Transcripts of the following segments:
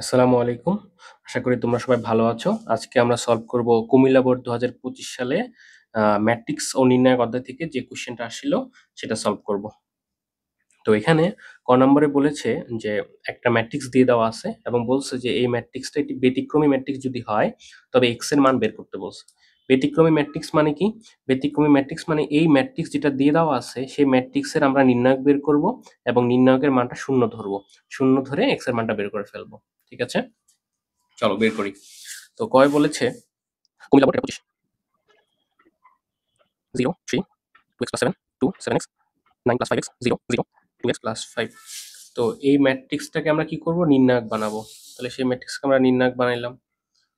আসসালামু আলাইকুম। আশা করি তোমরা সবাই ভালো আছো। আজকে আমরা সলভ করব কুমিল্লা বোর্ড ২০২৫ সালে ম্যাট্রিক্স ও নির্ণায়ক অধ্যায় থেকে যে কোয়েশ্চেনটা আসছিল সেটা সলভ করব। তো এখানে ক নম্বরে বলেছে যে একটা ম্যাট্রিক্স দিয়ে দেওয়া আছে এবং বলছে যে এই ম্যাট্রিক্সটা একটি ব্যতিক্রমী ম্যাট্রিক্স যদি হয় তবে x এর মান বের করতে বলছে। ব্যতিক্রমী ম্যাট্রিক্স মানে কি? ব্যতিক্রমী ম্যাট্রিক্স মানে এই ম্যাট্রিক্স যেটা দিয়ে দেওয়া আছে সেই ম্যাট্রিক্সের আমরা নির্ণায়ক বের করব এবং নির্ণায়কের মানটা শূন্য ধরবো। শূন্য ধরে x এর মানটা বের করে ফেলবো। ঠিক আছে? চলো বের করি। তো কয় বলেছে Comilla board ২৫ 0 3 2x plus 7 2 7x 9 plus 5x 0 0 2x plus 5। তো এই ম্যাট্রিক্সটাকে আমরা কি করব? নির্ণায়ক বানাবো। তাহলে সেই ম্যাট্রিক্সকে আমরা নির্ণায়ক বানাইলাম।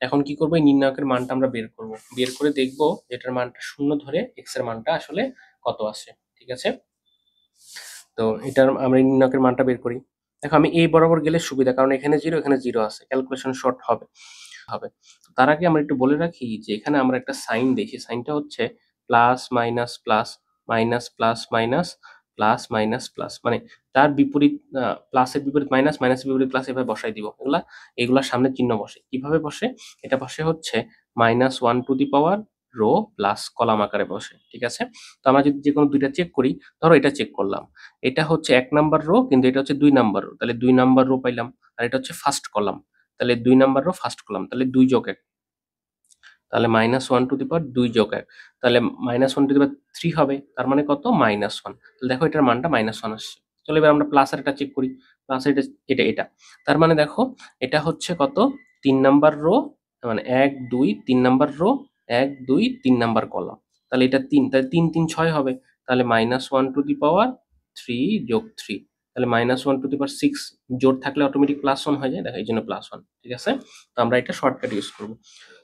এখন কি করব? এই নির্ণায়কের মানটা আমরা বের করব। বের করে দেখব এটার মানটা শূন্য ধরে x এর মানটা আসলে কত আসে। ঠিক আছে? তো এটার আমরা নির্ণায়কের মানটা বের করি। দেখো আমি এই বরাবর গেলে সুবিধা, কারণ এখানে 0 এখানে 0 আছে, ক্যালকুলেশন শর্ট হবে। তার আগে আমরা একটু বলে রাখি যে এখানে আমরা একটা সাইন দেখি, সাইনটা হচ্ছে plus minus plus minus plus minus plus minus plus, মানে তার বিপরীত প্লাসের বিপরীত মাইনাস, মাইনাসের বিপরীত প্লাস, এভাবে বসাই দিব। এগুলা সামনে চিহ্ন বসে কিভাবে বসে? এটা বসে হচ্ছে -1 to the power row plus column আকারে বসে। ঠিক আছে? তো আমরা যদি যে কোনো দুইটা চেক করি, ধরো এটা চেক করলাম, এটা হচ্ছে 1 নাম্বার রো কিন্তু এটা হচ্ছে 2 নাম্বার রো, তাহলে 2 নাম্বার রো পাইলাম। আর এটা হচ্ছে ফার্স্ট কলাম, তাহলে 2 নাম্বার রো ফার্স্ট কলাম, তাহলে 2 যোগ 1, তাহলে -1 টু দি পাওয়ার 2 যোগ 1, তাহলে -1 টু দি পাওয়ার 3 হবে, তার মানে কত? -1। তাহলে দেখো এটার মানটা -1 আসছে। চলো এবার আমরা প্লাস আর এটা চেক করি। প্লাস এটা এটা এটা তার মানে দেখো এটা হচ্ছে কত? 3 নাম্বার রো, মানে 1 2 3 নাম্বার রো, 1 2 3 নাম্বার কলাম, তাহলে এটা 3, তাহলে 3 3 6 হবে, তাহলে -1 টু দি পাওয়ার 3 যোগ 3, তাহলে -1 টু দি পাওয়ার 6, জোড় থাকলে অটোমেটিক +1 হয়ে যায়, দেখো এই জন্য +1। ঠিক আছে? তো আমরা এটা শর্টকাট ইউজ করব।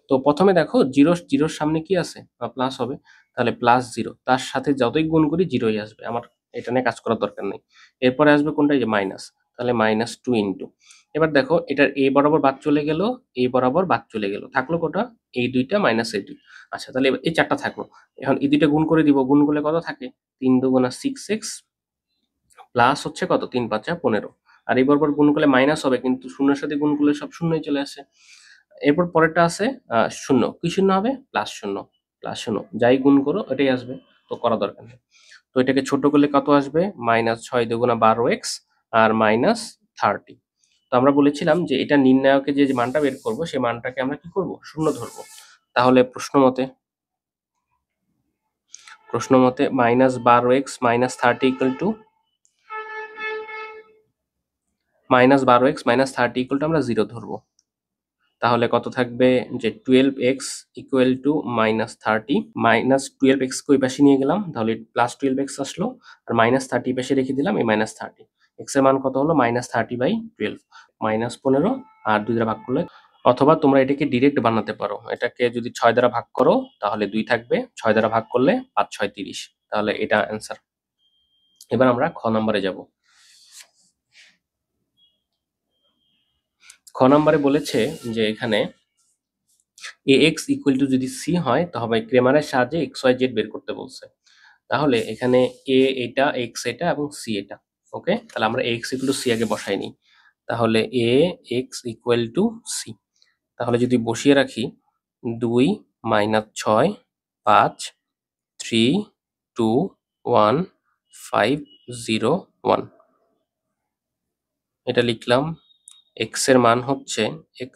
তো প্রথমে দেখো জিরো জিরোর সামনে কি আছে? প্লাস হবে, তাহলে +0, তার সাথে যতই গুণ করি জিরোই আসবে, আমার এটা নিয়ে কাজ করার দরকার নেই। এরপরে আসবে কোনটা? এই যে মাইনাস, তাহলে -2 ইন্টু, এবার দেখো এটার এই বরাবর বাদ চলে গেল, এই বরাবর বাদ চলে গেল, থাকলো কোটা? এই দুইটা মাইনাস এই দুই। আচ্ছা তাহলে এই চারটা থাকলো। এখন এই দুইটা গুণ করে দিব, গুণ করলে কত থাকে? 3 দুগুণা 6x প্লাস হচ্ছে কত? 3 5 15, আর এই বরাবর গুণ করলে মাইনাস হবে, কিন্তু শূন্যের সাথে গুণ করলে সব শূন্যই চলে আসে। এরপর পরেরটা আছে শূন্য, কি শূন্য হবে? প্লাস শূন্য, প্লাস শূন্য, যাই গুণ করো এটাই আসবে, তো করা দরকার নেই। তো এটাকে ছোট করলে কত আসবে? -6 দুগুণা 12x আর -30। তো আমরা বলেছিলাম যে এটা নির্ণায়কে যে মানটা বের করব সেই মানটাকে আমরা কি করব? শূন্য ধরবো। তাহলে প্রশ্ন মতে -12x -30 equal to -12x -30 equal to আমরা 0 ধরবো। তাহলে কত থাকবে? যে 12x ইকুয়াল টু -30, -12x কে ওই পাশে নিয়ে গেলাম, তাহলে +12x আসলো, আর -30 পাশে রেখে দিলাম, এই -30, x এর মান কত হলো? -30/12, -15, আর 2 দ্বারা ভাগ করলে, অথবা তোমরা এটাকে ডিরেক্ট বানাতে পারো, এটাকে যদি 6 দ্বারা ভাগ করো তাহলে 2 থাকবে, 6 দ্বারা ভাগ করলে 5 6 30, তাহলে এটা অ্যান্সার। এবার আমরা খ নম্বরে যাব। খ নম্বরে বলেছে যে এখানে ax ইকুয়াল টু যদি c হয় তবে ক্রেমারের সাহায্যে xyz বের করতে বলছে। তাহলে এখানে a এটা, x এটা এবং c এটা। ওকে, তাহলে আমরা ax ইকুয়াল টু c আগে বসাই নিই। তাহলে ax ইকুয়াল টু c, তাহলে যদি বসিয়ে রাখি 2 -6 5 3 2 1 5 0 1, এটা লিখলাম। x এর মান হচ্ছে x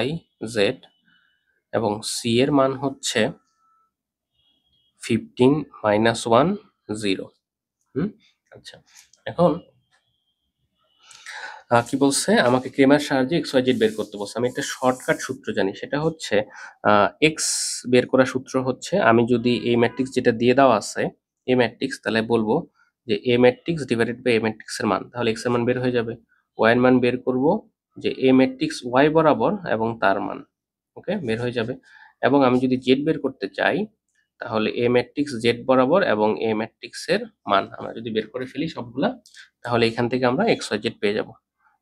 y z এবং c এর মান হচ্ছে 15 -1 0। আচ্ছা, এখন কি বলছে? আমাকে ক্রেমার সাহায্যে এক্স ওয়াই জেড বের করতে বলছে। আমি একটা শর্টকাট সূত্র জানি, সেটা হচ্ছে এক্স বের করার সূত্র হচ্ছে, আমি যদি এই ম্যাট্রিক্স যেটা দিয়ে দেওয়া আছে এ ম্যাট্রিক্স, তাহলে বলবো যে A matrix divided by A matrix এর মান, তাহলে এক্স এর মান বের হয়ে যাবে। ওয়াই এর মান বের করব যে এ ম্যাট্রিক্স ওয়াই বরাবর এবং তার মান, ওকে, বের হয়ে যাবে। এবং আমি যদি জেড বের করতে চাই তাহলে এ ম্যাট্রিক্স জেড বরাবর এবং এ ম্যাট্রিক্সের মান আমরা যদি বের করে ফেলি সবগুলা, তাহলে এখান থেকে আমরা এক্স ওয়াই জেড পেয়ে যাব।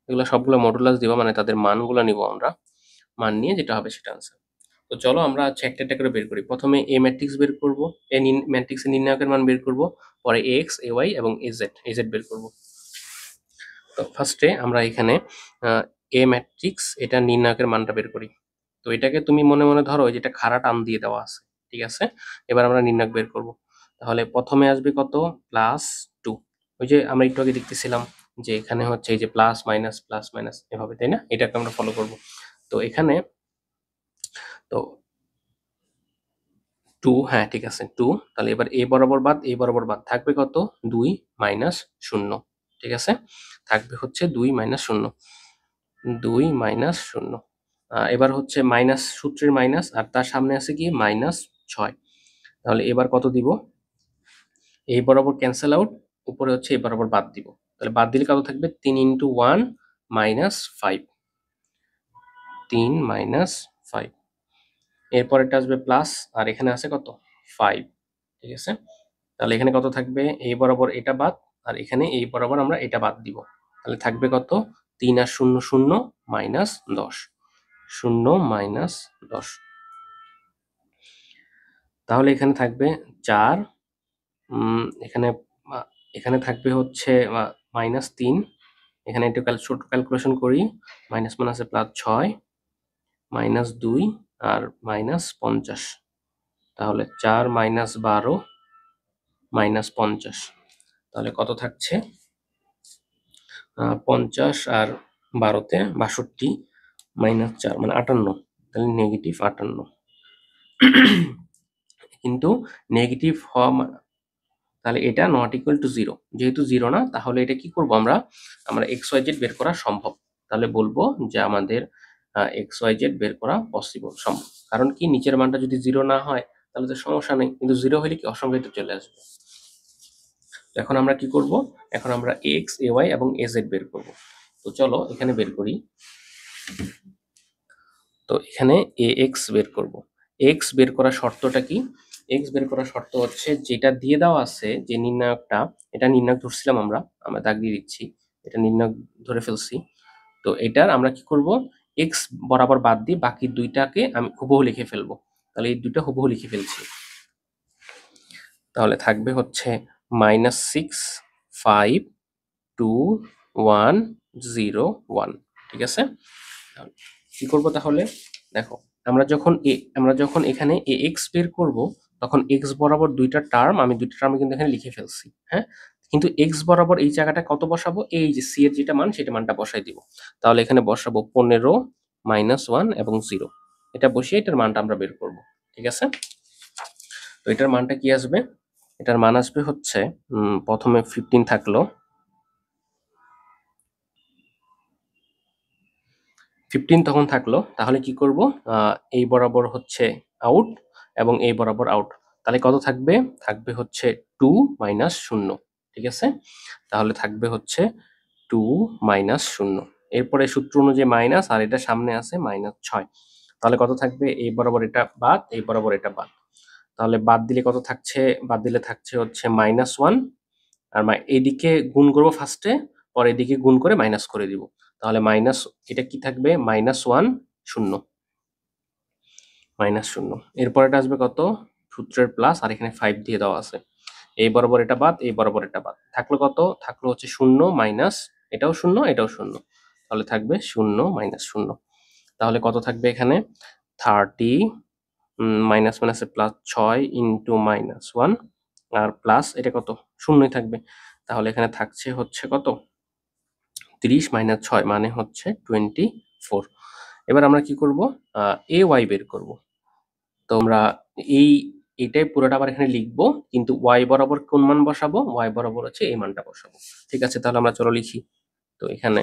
এগুলো সবগুলো মডুলাস দিব, মানে তাদের মানগুলো নিব আমরা, মান নিয়ে যেটা হবে সেটা আনসার। তো চলো আমরা একটা একটা করে বের করি। প্রথমে এ ম্যাট্রিক্স বের করব, এ ম্যাট্রিক্সের নির্ণায়কের মান বের করব, পরে এ এক্স এ ওয়াই এবং এ জেড বের করব। তো ফার্স্টে আমরা এখানে এ ম্যাট্রিক্স এটা নির্ণায়কের মানটা বের করি। তো এটাকে তুমি মনে মনে ধরো যেটা খাড়া টান দিয়ে দেওয়া আছে, ঠিক আছে। এবার আমরা নির্ণায়ক বের করব। তাহলে প্রথমে আসবে কত, +2। ওই যে আমরা একটু আগে দেখতেছিলাম যে এখানে হচ্ছে এই যে প্লাস মাইনাস এভাবে, তাই না? এটাকে আমরা ফলো করব। তো এখানে তো 2, হ্যাঁ ঠিক আছে 2। তাহলে এবার এ বরাবর বাদ থাকবে কত, 2 মাইনাস 0, ঠিক আছে। থাকবে হচ্ছে 2 মাইনাস 0, 2 মাইনাস 0। এবার হচ্ছে মাইনাস, সূত্রের মাইনাস, আর তার সামনে আছে কি -6। তাহলে এবার কত দিব, এই বরাবর ক্যান্সেল আউট, উপরে হচ্ছে এই বরাবর বাদ দিব। তাহলে বাদ দিলে কত থাকবে, 3 × 1 -5, 3 - 5। এরপরেরটা আসবে প্লাস, আর এখানে আছে কত 5, ঠিক আছে। তাহলে এখানে কত থাকবে, এই বরাবর এটা বাদ, আর এখানে এই বরাবর আমরা এটা বাদ দিব। তাহলে থাকবে কত, 3 আর 0 0 -10, 0 -10। তাহলে এখানে থাকবে 4, এখানে এখানে থাকবে হচ্ছে -3। এখানে একটু ছোট ক্যালকুলেশন করি, মাইনাস মানে আছে +6, -2 আর -50। তাহলে 4 - 12 -50। তাহলে কত থাকছে, 50 আর 12-তে 62, -4 মানে 58। তাহলে -58। কিন্তু নেগেটিভ হওয়া তাহলে এটা নট ইকুয়াল টু 0, যেহেতু 0 না, তাহলে এটা কি করব, আমরা এক্স ওয়াই জেড বের করা সম্ভব। তাহলে বলবো যে আমাদের এক্স ওয়াই জেড বের করা পসিবল, সম্ভব। কারণ কি, নিচের মানটা যদি 0 না হয় তাহলে তো সমস্যা নেই, কিন্তু 0 হলে কি অসংজ্ঞায়িত চলে আসবে। এখন আমরা কি করব, এখন আমরা এক্স, এ ওয়াই এবং এ জেড বের করব। তো চলো এখানে বের করি। তো এখানে এ এক্স বের করব। এক্স বের করার শর্তটা কি, এক্স বের করার শর্ত হচ্ছে যেটা দিয়ে দেওয়া আছে, যে নির্ণায়কটা, এটা নির্ণায়ক ধরছিলাম আমরা দাগ দিয়ে দিচ্ছি, এটা নির্ণায়ক ধরে ফেলছি। তো এটার আমরা কি করব, এক্স বরাবর বাদ দিয়ে বাকি দুইটাকে আমি হুবহু লিখে ফেলবো। তাহলে এই দুইটা হুবহু লিখে ফেলছি। তাহলে থাকবে হচ্ছে -6 5 2 1 0 1, ঠিক আছে। কি করব তাহলে, দেখো, আমরা যখন এখানে এ এক্স বের করব, তখন এক্স বরাবর দুইটা টার্ম কিন্তু এখানে লিখে ফেলছি, হ্যাঁ। কিন্তু এক্স বরাবর এই জায়গাটা কত বসাবো, এই যে সি এর যেটা মান সেটা মানটা বসাই দিব। তাহলে এখানে বসাবো 15 -1 এবং 0। এটা বসিয়ে এটার মানটা আমরা বের করব, ঠিক আছে। তো এটার মানটা কি আসবে, এটার মান আসবে হচ্ছে প্রথমে 15 থাকলো, 15 তখন থাকলো। তাহলে কি করব, এই বরাবর হচ্ছে আউট এবং এই বরাবর আউট। তাহলে কত থাকবে, থাকবে হচ্ছে 2 - 0, ঠিক আছে। তাহলে থাকবে হচ্ছে 2 - 0। এরপরে সূত্র অনুযায়ী মাইনাস, আর এটা সামনে আছে -6। তাহলে কত থাকবে, এই বরাবর এটা বাদ, এই বরাবর এটা বাদ। তাহলে বাদ দিলে কত থাকছে, বাদ দিলে থাকছে হচ্ছে -1। আর এইদিকে গুণ করবো ফার্স্টে, পরে এদিকে গুণ করে মাইনাস করে দিব। তাহলে মাইনাস, এটা কি থাকবে, -1 0, -0। এরপরেটা আসবে কত, সূত্রের প্লাস, আর এখানে 5 দিয়ে দেওয়া আছে। এই বরাবর এটা বাদ, এই বরাবর এটা বাদ, থাকলো কত, থাকলো হচ্ছে 0 মাইনাস, এটাও 0 এটাও 0। তাহলে থাকবে 0 -0। তাহলে কত থাকবে এখানে, 30 মাইনাস মাইনাসে +6 ইন্টু -1, আর প্লাস এটা কত, শূন্যই থাকবে। তাহলে এখানে থাকছে হচ্ছে কত, 30 - 6 মানে হচ্ছে 24। এবার আমরা কি করব, এ ওয়াই বের করব। তো আমরা এইটাই পুরোটা আবার এখানে লিখবো, কিন্তু ওয়াই বরাবর কোন মান বসাবো, ওয়াই বরাবর হচ্ছে এই মানটা বসাবো, ঠিক আছে। তাহলে আমরা চলো লিখি। তো এখানে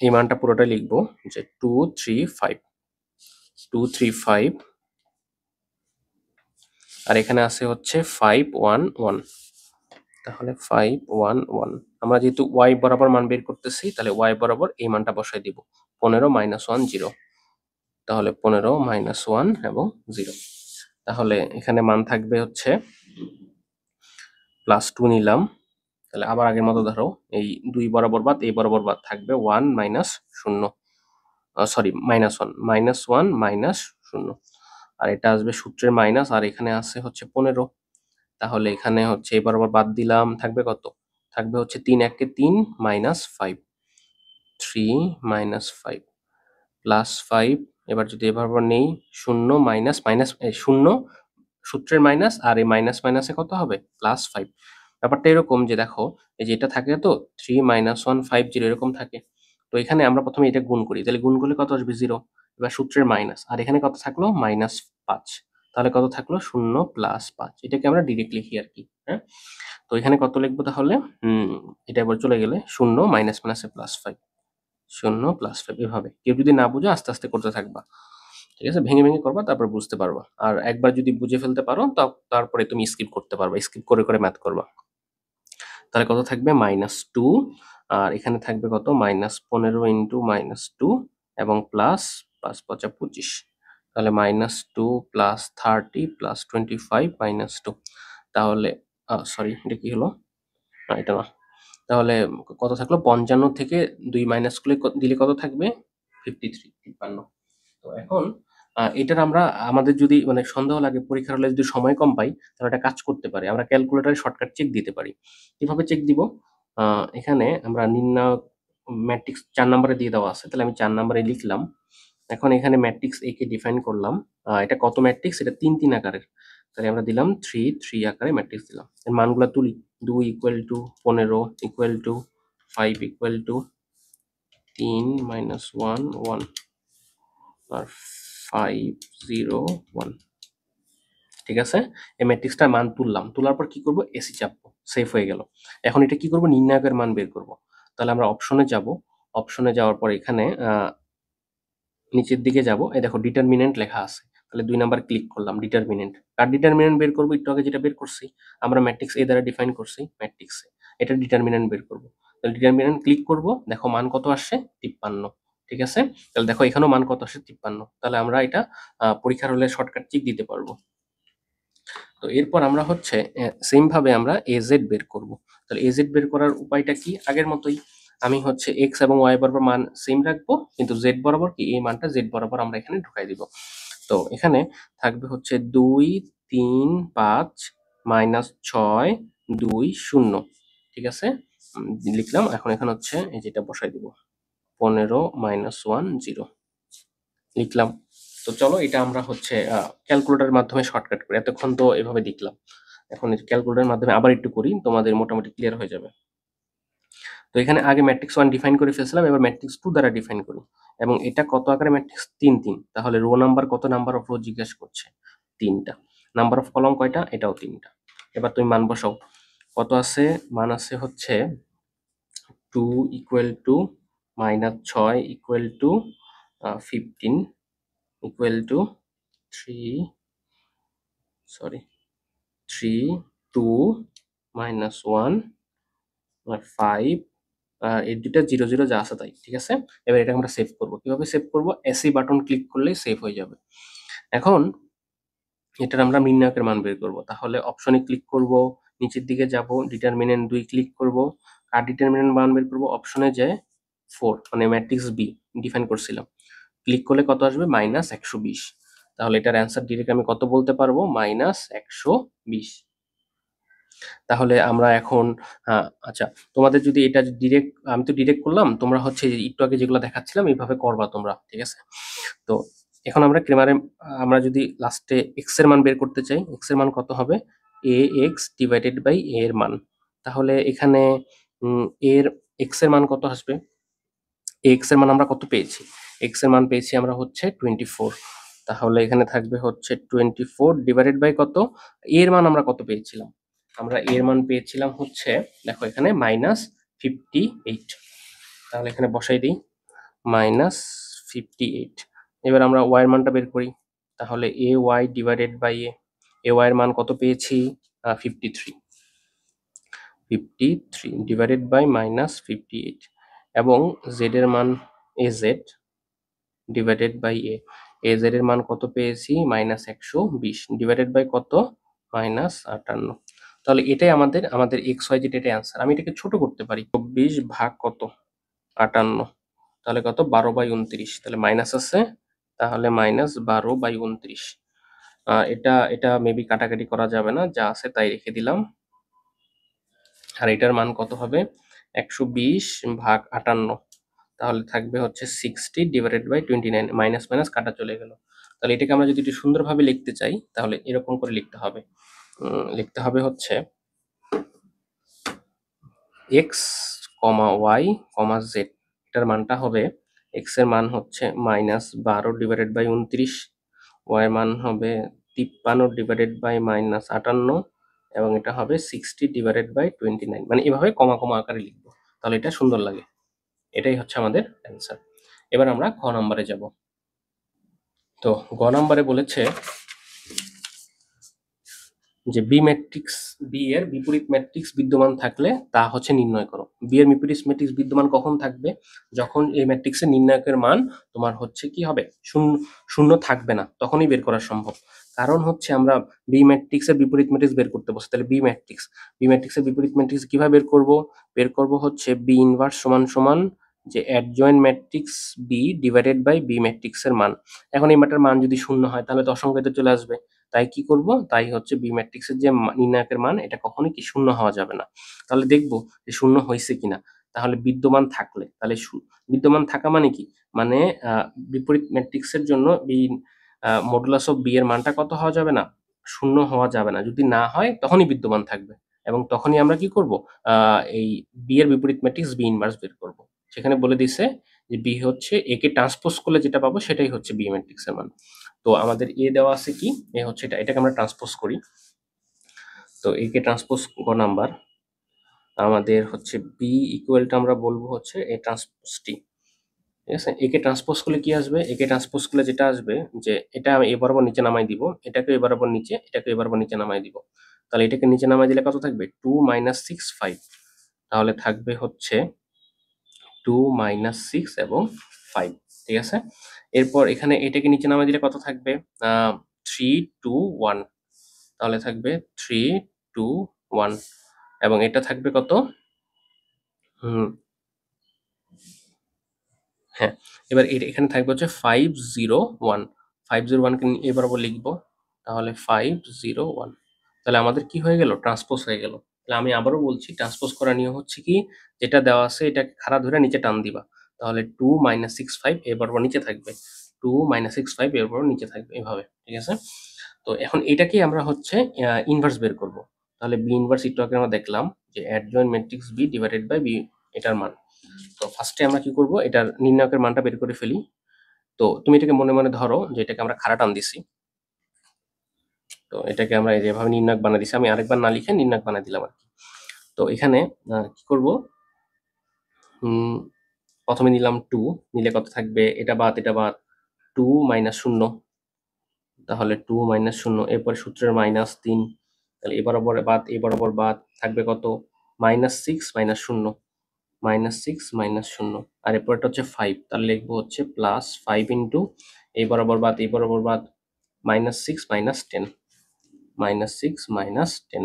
এই মানটা পুরোটা লিখবো যে 235, আর এখানে আছে হচ্ছে 511। তাহলে 511, আমরা যেহেতু ওয়াই বরাবর মান বের করতেছি, তাহলে ওয়াই বরাবর এই মানটা বসাই দিব, 15 - 1 0। তাহলে 15 - 1 এবং 0। তাহলে এখানে মান থাকবে হচ্ছে +2 নিলাম। তাহলে আবার আগের মতো ধরো, এই 2 বরাবর বাদ, এই বরাবর বাদ, থাকবে 1 - 0, সরি -1 -0। আর এটা আসবে সূত্রের মাইনাস, আর এখানে আছে হচ্ছে 15। তাহলে এখানে হচ্ছে এই বরাবর বাদ দিলাম, থাকবে কত, থাকবে হচ্ছে 3 × 1 = 3 -5। 3 মাইনাস 5 প্লাস 5, এবার যদি এভাবে নেই 0 মাইনাস মাইনাস 0 সূত্রের মাইনাস, আর এই মাইনাস মাইনাসে কত হবে প্লাস 5। ব্যাপারটা এরকম যে দেখো এই যে এটা থাকে তো 3 মাইনাস 1 5 0 এরকম থাকে। তো এখানে আমরা প্রথমে এটা গুণ করি, তাহলে গুণ করলে কত আসবে 0, এবার সূত্রের মাইনাস, আর এখানে কত থাকলো মাইনাস 5, তাহলে কত থাকলো 0 প্লাস 5, এটাকে আমরা ডিরেক্ট লিখি আর কি। হ্যাঁ, তো এখানে কত লিখবো তাহলে, এটা এবার চলে গেলে 0 মাইনাস মাইনাসে প্লাস 5, 0 প্লাস 5, এভাবে। কেউ যদি না বুঝো আস্তে আস্তে করতে থাকবা, ঠিক আছে, ভেঙে ভেঙে করবা, তারপর বুঝতে পারবা। আর একবার যদি বুঝে ফেলতে পারো তারপরে তুমি স্কিপ করতে পারবা, স্কিপ করে করে ম্যাথ করবা। তাহলে কত থাকবে -2, আর এখানে থাকবে কত -15 ইন্টু -2 এবং প্লাস 5 5 25, তাহলে -2 প্লাস 30 প্লাস 25 -2, তাহলে সরি এটা কি হলো, না এটা না, তাহলে কত থাকলো 55 থেকে 2 মাইনাস করলে দিলে কত থাকবে 53, 53। তো এখন এটার আমরা আমাদের যদি মানে সন্দেহ লাগে পরীক্ষার হলে যদি সময় কম পাই, তাহলে একটা কাজ করতে পারি, আমরা ক্যালকুলেটরে শর্টকাট চেক দিতে পারি। কিভাবে চেক দিব, এখানে আমরা নির্ণায়ক ম্যাট্রিক্স 4 নম্বরে দিয়ে দেওয়া আছে, তাহলে আমি 4 নম্বরে লিখলাম। এখন এখানে ম্যাট্রিক্স এ কে ডিফাইন করলাম, এটা কত ম্যাট্রিক্স, এটা 3 3 আকারের, তাহলে আমরা দিলাম 3 3 আকারে ম্যাট্রিক্স দিলাম। এর মানগুলো তুলি, 2 equal to 15 equal to 5 equal to 3 minus 1 1 আর 5 0 1, ঠিক আছে। এই ম্যাট্রিক্সটার মান তুললাম, তোলার পর কি করব, এসি চাপবো, সেভ হয়ে গেল। এখন এটা কি করব, নির্ণায়কের মান বের করব। তাহলে আমরা অপশনে যাব, অপশনে যাওয়ার পর এখানে নিচের দিকে যাব, এই দেখো ডিটারমিনেন্ট লেখা আছে, তাহলে 2 নাম্বার ক্লিক করলাম, ডিটারমিনেন্ট। আর ডিটারমিনেন্ট বের করব একটু আগে যেটা বের করছি, আমরা ম্যাট্রিক্স এ দ্বারা ডিফাইন করছি ম্যাট্রিক্সে, এটা ডিটারমিনেন্ট বের করব। তাহলে ডিটারমিনেন্ট ক্লিক করব, দেখো মান কত আসছে 53, ঠিক আছে। তাহলে দেখো এখানেও মান কত আসছে 53, তাহলে আমরা এটা পরীক্ষার হলে শর্টকাট চেক দিতে পারবো। তো এরপর আমরা হচ্ছে সেম ভাবে আমরা এজেড বের করব। তাহলে এজেড বের করার উপায়টা কি, আগের মতোই আমি হচ্ছে এক্স এবং ওয়াই বরাবর মান সেম রাখবো, কিন্তু জেড বরাবর কি এই মানটা জেড বরাবর আমরা এখানে ঢুকাই দিব। তো এখানে থাকবে হচ্ছে 2 3 5 -6 2 0, ঠিক আছে, লিখলাম। এখন এখানে হচ্ছে এই যেটা বসাই দিব 15 -1 0, লিখলাম। তো চলো এটা আমরা হচ্ছে ক্যালকুলেটরের মাধ্যমে শর্টকাট করি, এতক্ষণ তো এভাবে দেখলাম, এখন ক্যালকুলেটরের মাধ্যমে আবার একটু করি, তোমাদের মোটামুটি ক্লিয়ার হয়ে যাবে। তো এখানে আগে ম্যাট্রিক্স 1 ডিফাইন করে ফেলছিলাম, এবার ম্যাট্রিক্স 2 দ্বারা ডিফাইন করি। এবং এটা কত আকারে ম্যাট্রিক্স 3 3, তাহলে রো নাম্বার কত, নাম্বার অফ রো জিজ্ঞেস করছে 3টা, নাম্বার অফ কলাম কয়টা, এটাও 3টা। এবার তুমি মান বসাও, কত আছে, মান আছে হচ্ছে 2 equal two -6 equal to 15 equal to 3 sorry 3 2 -1 আর 5, এই দুইটা 0 0 যা আছে তাই, ঠিক আছে। এবার এটা আমরা সেভ করব, কিভাবে সেভ করব, এসি বাটন ক্লিক করলেই সেভ হয়ে যাবে। এখন এটার আমরা নির্ণায়কের মান বের করব, তাহলে অপশনে ক্লিক করব, নিচের দিকে যাব, ডিটারমিনেন্ট 2 ক্লিক করব, আর ডিটারমিনেন্ট মান বের করব, অপশনে যায় 4 মানে ম্যাট্রিক্স বি ডিফাইন করছিলাম, ক্লিক করলে কত আসবে -120, তাহলে এটার অ্যান্সার ডিরেক্ট আমি কত বলতে পারবো -120। তাহলে আমরা এখন আচ্ছা, তোমাদের যদি এটা ডিরেক্ট, আমি তো ডিরেক্ট করলাম, তোমরা হচ্ছে একটু আগে যেগুলো দেখাচ্ছিলাম এইভাবে করবা তোমরা, ঠিক আছে। তো এখন আমরা ক্রেমারে আমরা যদি লাস্টে এক্স এর মান বের করতে চাই, এক্স এর মান কত হবে, এ এক্স ডিভাইডেড বাই এ এর মান, তাহলে এখানে এর এক্স এর মান কত আসবে, এক্স এর মান আমরা কত পেয়েছি, এক্স এর মান পেয়েছি আমরা হচ্ছে 24, তাহলে এখানে থাকবে হচ্ছে 24 ডিভাইডেড বাই কত, এর মান আমরা কত পেয়েছিলাম, আমরা এর মান পেয়েছিলাম হচ্ছে দেখো এখানে -58, তাহলে এখানে বসাই দিই -58। এবার আমরা ওয়াই এর মানটা বের করি, তাহলে A Y divided by A Y এর মান কত পেয়েছি 53, 53 ডিভাইডেড বাই -58, এবং জেড এর মান A Z divided by A Z এর মান কত পেয়েছি -120 ডিভাইডেড বাই কত -58। তাহলে এটাই আমাদের আমাদের এক্স ওয়াই জেড, এটাই অ্যান্সার। আমি এটাকে ছোট করতে পারি, 24 ভাগ কত 58, তাহলে কত 12/29, তাহলে মাইনাস আছে, তাহলে -12/29। এটা এটা মেবি কাটাকাটি করা যাবে না, যা আছে তাই রেখে দিলাম। আর এটার মান কত হবে 120 ভাগ 58, তাহলে থাকবে হচ্ছে 60/29, মাইনাস মাইনাস কাটা চলে গেল। তাহলে এটাকে আমরা যদি একটু সুন্দরভাবে লিখতে চাই তাহলে এরকম করে লিখতে হবে। লিখতে হবে হচ্ছে x, y, z, এটার মানটা হবে x এর মান হচ্ছে -12/29, y এর মান হবে 53/-58 এবং এটা হবে 60/29, মানে এভাবে কমা কমা আকারে লিখবো, তাহলে এটা সুন্দর লাগে। এটাই হচ্ছে আমাদের অ্যান্সার। এবার আমরা খ নম্বরে যাব। তো গ নম্বরে বলেছে যে বি এর বিপরীত ম্যাট্রিক্স বিদ্যমান থাকলে তা হচ্ছে নির্ণয় করো। বি এর বিপরীত ম্যাট্রিক্স বিদ্যমান কখন থাকবে? যখন এই ম্যাট্রিক্সের নির্ণায়কের মান তোমার হচ্ছে কি হবে, শূন্য শূন্য থাকবে না, তখনই বের করা সম্ভব। কারণ হচ্ছে আমরা বি ম্যাট্রিক্সের বিপরীত ম্যাট্রিক্স বের করতে বসে, তাহলে বি ম্যাট্রিক্সের বিপরীত ম্যাট্রিক্স কিভাবে বের করব হচ্ছে বি ইনভার্স সমান সমান যে adjoint matrix B divided by B ম্যাট্রিক্সের মান। এখন এই ম্যাটার মান যদি শূন্য হয় তাহলে তো অসংখ্যাতে চলে আসবে। তাই কি করব, তাই হচ্ছে বি ম্যাট্রিক্সের যে নির্ণায়কের মান এটা কখনোই কি শূন্য হওয়া যাবে না। তাহলে দেখব যে শূন্য হয়েছে কিনা। তাহলে বিদ্যমান থাকলে, তাহলে বিদ্যমান থাকা মানে কি, মানে বিপরীত ম্যাট্রিক্সের জন্য বি মডুলাস অফ বি এর মানটা কত হওয়া যাবে না, শূন্য হওয়া যাবে না। যদি না হয় তখনই বিদ্যমান থাকবে এবং তখনই আমরা কি করব, এই বি এর বিপরীত ম্যাট্রিক্স বি ইনভার্স বের করব। সেখানে বলে দিছে যে বি হচ্ছে এ কে ট্রান্সপোজ করলে যেটা পাবো সেটাই হচ্ছে বি ম্যাট্রিক্সের মান। তো আমাদের এ দেওয়া আছে কি, এ হচ্ছে এটাকে আমরা ট্রান্সপোজ করি। তো এ কে ট্রান্সপোজ গ নাম্বার, আমাদের হচ্ছে বি ইকুয়ালটা আমরা বলবো হচ্ছে এ ট্রান্সপোজ টি। ঠিক আছে, একে ট্রান্সপোজ করলে কি আসবে, একে ট্রান্সপোজ করলে যেটা আসবে যে এটা আমি এ বরাবর নিচে নামাই দিব, এটাকে এ বরাবর নিচে, এটাকে এ বরাবর নিচে নামাই দিব। তাহলে এটাকে নিচে নামাই দিলে কত থাকবে, 2 - 6 5। তাহলে থাকবে হচ্ছে 2 - 6 এবং 5। ঠিক আছে, এরপর এখানে এটাকে নিচে নামাই দিলে কত থাকবে, 3 2 1। তাহলে থাকবে 3 2 1 এবং এটা থাকবে কত, হুম হ্যাঁ, এবার এখানে থাকবে হচ্ছে 501। 501কে এ বরাবর লিখবো, তাহলে 501। তাহলে আমাদের কি হয়ে গেল, ট্রান্সপোজ হয়ে গেল। তাহলে আমি আবারও বলছি, ট্রান্সপোজ করার নিয়ম হচ্ছে কি, যেটা দেওয়া আছে এটাকে খাড়া ধরে নিচে টান দিবা। তাহলে 2 - 65 এ বরাবর নিচে থাকবে, 2 - 65 এর বরাবর নিচে থাকবে, এভাবে। ঠিক আছে, তো এখন এটাকেই আমরা হচ্ছে ইনভার্স বের করব। তাহলে বি ইনভার্স একটু আগে আমরা দেখলাম যে adjoint matrix B divided by B, এটার মান। তো ফার্স্টে আমরা কি করব, এটার নির্ণায়কের মানটা বের করে ফেলি। তো তুমি এটাকে মনে মনে ধরো যে এটাকে আমরা খাড়া টান দিছি। তো এটাকে আমরা যেভাবে নির্ণায়ক বানিয়ে দিছি, আমি আরেকবার না লিখে নির্ণায়ক বানিয়ে দিলাম আর কি। তো এখানে কি করব, প্রথমে নিলাম 2, নিলে কত থাকবে, এটা বাদ এটা বাদ, 2 - 0। তাহলে 2 - 0, এরপর সূত্রের -3। তাহলে এ বরাবর বাদ এ বরাবর বাদ, থাকবে কত, -6 - 0, -6 - 0। আর এরপরটা হচ্ছে 5, তাহলে লিখবো হচ্ছে +5 ইন্টু এই বরাবর বাদ এই বরাবর বাদ, -6 - 10, -6 - 10।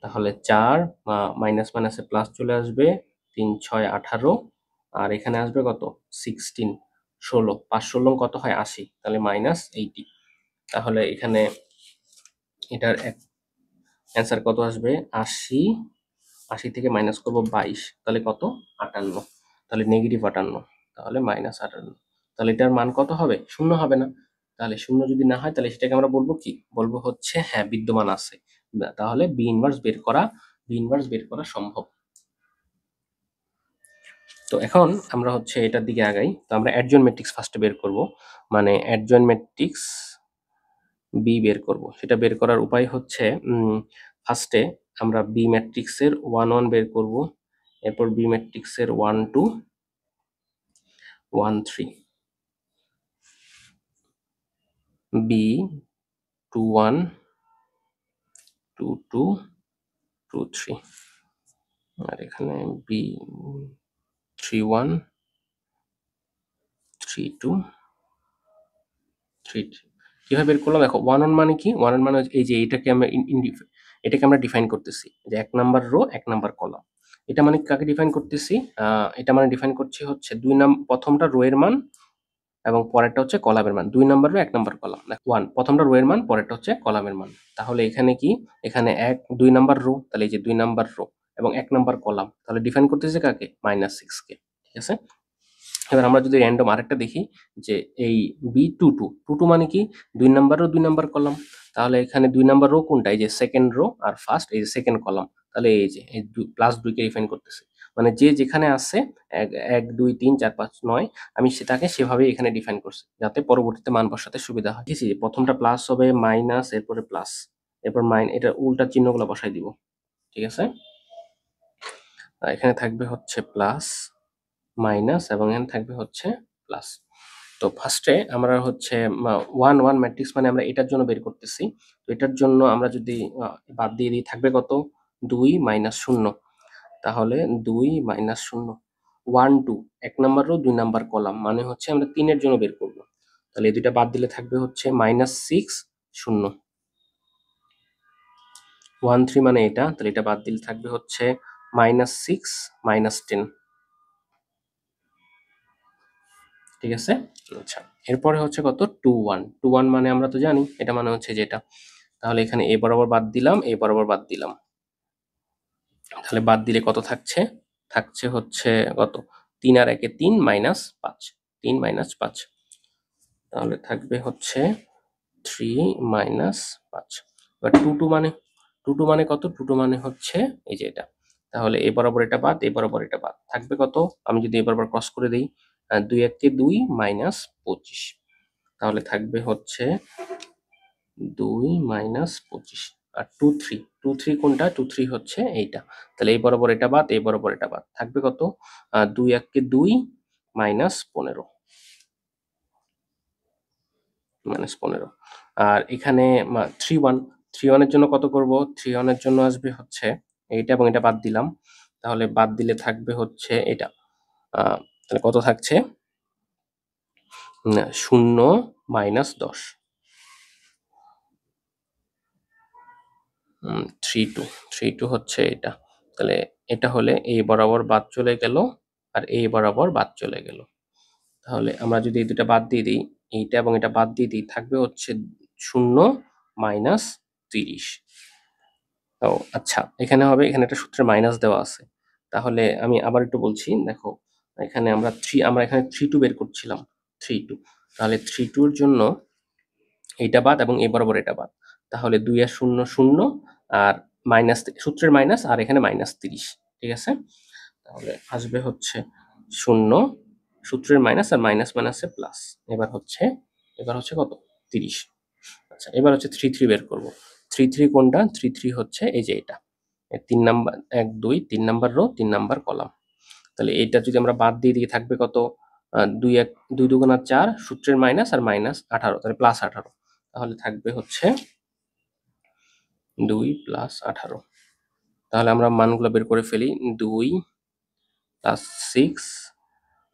তাহলে 4 মাইনাস মাইনাসে প্লাস চলে আসবে, 3 6 18, আর এখানে আসবে কত, 16 16, 5 16 কত হয়, 80, তাহলে -80। তাহলে এখানে এটার অ্যান্সার কত আসবে, 80। 80 থেকে মাইনাস করবো 22, তাহলে কত, 58। তাহলে -58, তাহলে -58। তাহলে এটার মান কত হবে, শূন্য হবে না। তাহলে শূন্য যদি না হয় তাহলে সেটাকে আমরা বলবো কি, বলবো হচ্ছে হ্যাঁ বিদ্যমান আছে। তাহলে বি ইনভার্স বের করা সম্ভব। তো এখন আমরা হচ্ছে এটার দিকে আগাই। তো আমরা অ্যাডজয়েন্ট ম্যাট্রিক্স ফার্স্টে বের করব, মানে অ্যাডজয়েন্ট ম্যাট্রিক্স বি বের করব। সেটা বের করার উপায় হচ্ছে ফার্স্টে আমরা বি ম্যাট্রিক্সের 1 1 বের করব, এরপর বি ম্যাট্রিক্সের 1 2 1 3, বি 2 1 2 2 2 3, আর এখানে বি 3 1 3 2 3 3। কিভাবে বের করলাম, দেখো 1 1 মানে কি, 1 1 মানে এই যে এটাকে আমরা ডিফাইন করতেছি যে 1 নাম্বার রো 1 নাম্বার কলাম। এটা মানে কাকে ডিফাইন করতেছি, এটা মানে ডিফাইন করছি হচ্ছে প্রথমটা রো এর মান এবং পরেরটা হচ্ছে কলামের মান। 2 নাম্বার রো 1 নাম্বার কলাম, 1 প্রথমটা রো এর মান, পরেরটা হচ্ছে কলামের মান। তাহলে এখানে কি, এখানে 2 নাম্বার রো, তাহলে এই যে 2 নাম্বার রো এবং 1 নাম্বার কলাম, তাহলে ডিফাইন করতেছে কাকে, -6 কে। ঠিক আছে, এবার আমরা যদি র্যান্ডম আরেকটা দেখি যে এই B22 মানে কি 2 নাম্বারও 2 নাম্বার কলাম, তাহলে এখানে 2 নাম্বার রো কোনটা, এই যে সেকেন্ড রো আর ফার্স্ট এই যে সেকেন্ড কলাম, তাহলে এই যে এই +2 কে ডিফাইন করতেছে, মানে যে যেখানে আছে 1 2 3 4 5 9 আমি সেটাকে সেভাবে এখানে ডিফাইন করছি যাতে পরবর্তীতে মান বসাতে সুবিধা হয়। ঠিক আছে, প্রথমটা প্লাস হবে, মাইনাস, এরপরে প্লাস, এরপর এটা উল্টা চিহ্নগুলো বসাই দিব। ঠিক আছে, এখানে থাকবে হচ্ছে প্লাস, মাইনাস এবং এখানে থাকবে হচ্ছে প্লাস। তো ফার্স্টে আমরা হচ্ছে 1 1 ম্যাট্রিক্স মানে আমরা এটার জন্য বের করতেছি। তো এটার জন্য আমরা যদি বাদ দিয়ে দিই থাকবে কত 2 - 0, তাহলে 2 - 0 1 2 এক নাম্বার রো 2 নাম্বার কলাম মানে হচ্ছে আমরা 3 এর জন্য বের করব। তাহলে এই দুইটা বাদ দিলে থাকবে হচ্ছে -6 0 1 3 মানে এটা, তাহলে এটা বাদ দিলে থাকবে হচ্ছে -6 -10। ঠিক আছে, আচ্ছা এরপরে হচ্ছে কত 2 1 2 1 মানে আমরা তো জানি এটা মানে হচ্ছে যেটা, তাহলে এখানে এ বরাবর বাদ দিলাম, এ বরাবর বাদ দিলাম, তাহলে বাদ দিলে কত থাকছে, থাকছে হচ্ছে কত 3 আর 1 এ 3 -5 3 -5, তাহলে থাকবে হচ্ছে 3 -5। এবার 2 2 মানে 2 2 মানে কত 2 2 মানে হচ্ছে এই যে এটা, তাহলে এ বরাবর এটা বাদ, এ বরাবর এটা বাদ, থাকবে কত, আমি যদি এ বরাবর ক্রস করে দেই 2 1 কে 2 -25, তাহলে থাকবে হচ্ছে 2 -25। আর 2 3 2 3 কোনটা 2 3 হচ্ছে এইটা, তাহলে এই বরাবর এটা বাদ, এই বরাবর এটা বাদ, থাকবে কত 2 1 কে 2 -15 -15। আর এখানে 3 1 3 1 এর জন্য কত করব, 3 1 এর জন্য আসবে হচ্ছে এইটা এবং এটা বাদ দিলাম, তাহলে বাদ দিলে থাকবে হচ্ছে এটা, তাহলে কত থাকছে 0 -10 3 2 হচ্ছে এটা, তাহলে এটা হলে এই বরাবর বাদ চলে গেল আর এই বরাবর বাদ চলে গেল, তাহলে আমরা যদি এই দুটা বাদ দিয়ে দিই, এইটা এবং এটা বাদ দিয়ে দিই, থাকবে হচ্ছে 0 -30। ও আচ্ছা, এখানে হবে, এখানে একটা সূত্রে মাইনাস দেওয়া আছে, তাহলে আমি আবার একটু বলছি দেখো, এখানে আমরা এখানে 3 2 বের করছিলাম, 3 2, তাহলে 3 2 এর জন্য এইটা বাদ এবং এ বরাবর এটা বাদ, তাহলে 2 আর 0 0 আর মাইনাস, সূত্রের মাইনাস আর এখানে -30। ঠিক আছে, তাহলে আসবে হচ্ছে 0, সূত্রের মাইনাস আর মাইনাস মাইনাসে প্লাস, এবার হচ্ছে কত 30। আচ্ছা এবার হচ্ছে 3 3 বের করব, 3 3 কোনটা 3 3 হচ্ছে এই যে এটা, 3 number 1 2 3 number rho 3 number column, তাহলে এইটা যদি আমরা বাদ দিয়ে দিই থাকবে কত 2 1 2 2 4, সূত্রের মাইনাস আর -18, তাহলে +18, তাহলে থাকবে হচ্ছে 2 + 18। তাহলে আমরা মানগুলো বের করে ফেলি, 2 + 6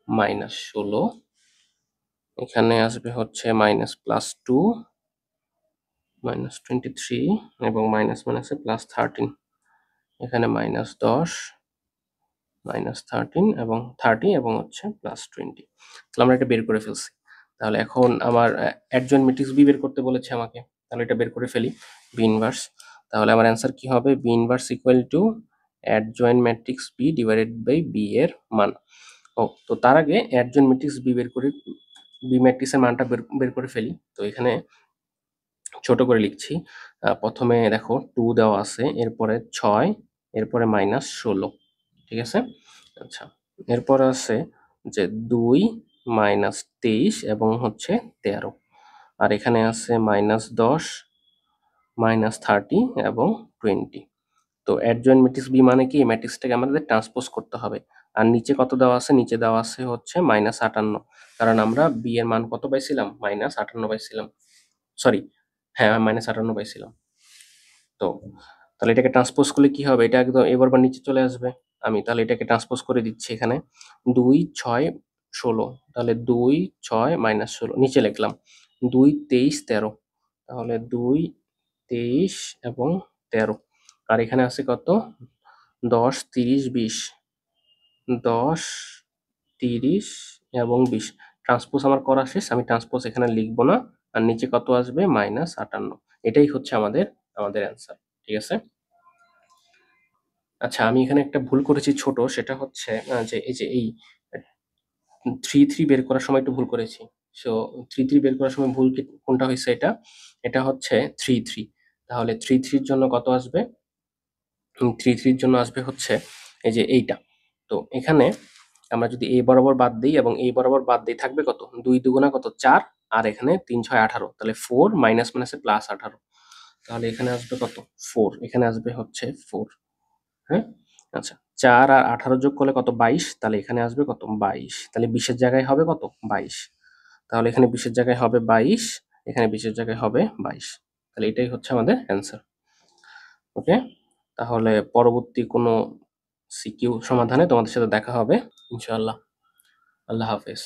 -16, এখানে আসবে হচ্ছে -+2 -23 এবং মাইনাস মাইনাসে +13, এখানে -10 -13 এবং 30 এবং হচ্ছে +20। তাহলে আমরা এটা বের করে ফেলছি। তাহলে এখন আমার অ্যাডজয়েন্ট ম্যাট্রিক্স বি বের করতে বলেছে আমাকে, তাহলে এটা বের করে ফেলি, বি ইনভার্স। তাহলে আমার অ্যান্সার কি হবে, B inverse equal to adjoint matrix B divided by B এর মান। তো তার আগে অ্যাডজয়েন্ট ম্যাট্রিক্স বি বের করে, বি ম্যাট্রিক্সের মানটা বের করে ফেলি। তো এখানে ছোট করে লিখছি, প্রথমে দেখো 2 দেওয়া আছে, এরপরে 6, এরপরে -16। ঠিক আছে, আচ্ছা এরপর আছে যে 2 -23 এবং হচ্ছে 13, আর এখানে আছে -10 -30 এবং 20। তো অ্যাডজয়েন্ট ম্যাট্রিক্স বি মানে কি, এই ম্যাট্রিক্সটাকে আমাদের ট্রান্সপোজ করতে হবে। আর নিচে কত দেওয়া আছে, নিচে দেওয়া আছে হচ্ছে -58, কারণ আমরা বি এর মান কত পাইছিলাম, -58 পাইছিলাম, সরি হ্যাঁ -58 পাইছিলাম। তো তাহলে এটাকে ট্রান্সপোজ করলে কি হবে, এটা একদম এবার নিচে চলে আসবে, আমি তাহলে এটাকে ট্রান্সপোজ করে দিচ্ছি, এখানে 2 6 16, তাহলে 2 6 -16 নিচে লিখলাম, 2 23 13, তাহলে 2 23 এবং 13, আর এখানে আছে কত 10 30 20, 10 30 এবং 20। ট্রান্সপোজ আমার করা শেষ, আমি ট্রান্সপোজ এখানে লিখবো না, আর নিচে কত আসবে -58, এটাই হচ্ছে আমাদের অ্যান্সার। ঠিক আছে, আচ্ছা আমি এখানে একটা ভুল করেছি ছোট, সেটা হচ্ছে যে এই যে 3 বের করার সময় একটু ভুল করেছি। সো 3 বের করার সময় ভুল কোনটা হয়েছে এটা? এটা হচ্ছে 3 তাহলে 3 জন্য কত আসবে? 3 জন্য আসবে হচ্ছে এই যে এইটা। তো এখানে আমরা যদি এই বরাবর বাদ দিই এবং এই বরাবর বাদ দিই থাকবে কত? 2 দুগুণা কত? 4 আর এখানে 3 6 18 তাহলে 4 মাইনাস মাইনাসে প্লাস 18 তাহলে এখানে আসবে কত? 4 এখানে আসবে হচ্ছে 4 হ্যাঁ? আচ্ছা 4 আর 18 যোগ করলে কত? 22 তাহলে এখানে আসবে কত? 22 তাহলে 20 এর জায়গায় হবে কত? 22 তাহলে এখানে 20 এর জায়গায় হবে 22 এখানে 20 এর জায়গায় হবে 22 তাহলে এটাই হচ্ছে আমাদের অ্যান্সার। ওকে? তাহলে পরবর্তী কোনো সিকিউ সমাধানে তোমাদের সাথে দেখা হবে ইনশাআল্লাহ। আল্লাহ হাফেজ।